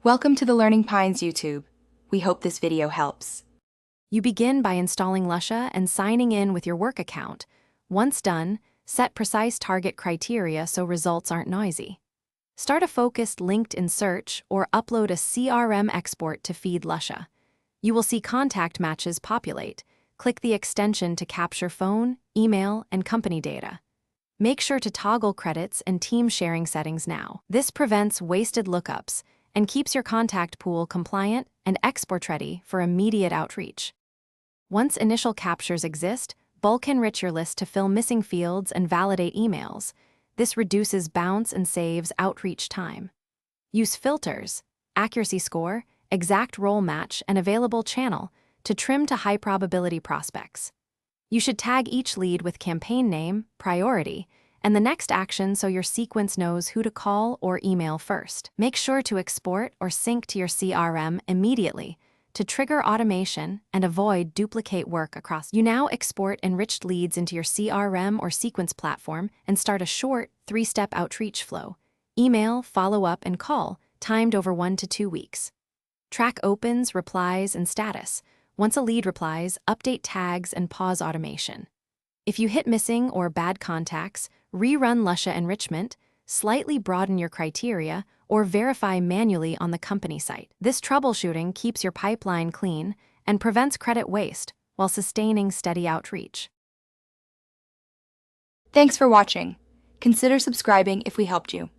Welcome to the Learning Pines YouTube. We hope this video helps. You begin by installing Lusha and signing in with your work account. Once done, set precise target criteria so results aren't noisy. Start a focused LinkedIn search or upload a CRM export to feed Lusha. You will see contact matches populate. Click the extension to capture phone, email, and company data. Make sure to toggle credits and team sharing settings now. This prevents wasted lookups and keeps your contact pool compliant and export-ready for immediate outreach. Once initial captures exist, bulk enrich your list to fill missing fields and validate emails. This reduces bounce and saves outreach time. Use filters, accuracy score, exact role match, and available channel to trim to high-probability prospects. You should tag each lead with campaign name, priority, and the next action so your sequence knows who to call or email first. Make sure to export or sync to your CRM immediately to trigger automation and avoid duplicate work across. You now export enriched leads into your CRM or sequence platform and start a short, 3-step outreach flow: email, follow-up, and call, timed over 1 to 2 weeks. Track opens, replies, and status. Once a lead replies, update tags and pause automation. If you hit missing or bad contacts, rerun Lusha enrichment, slightly broaden your criteria, or verify manually on the company site. This troubleshooting keeps your pipeline clean and prevents credit waste while sustaining steady outreach. Thanks for watching. Consider subscribing if we helped you.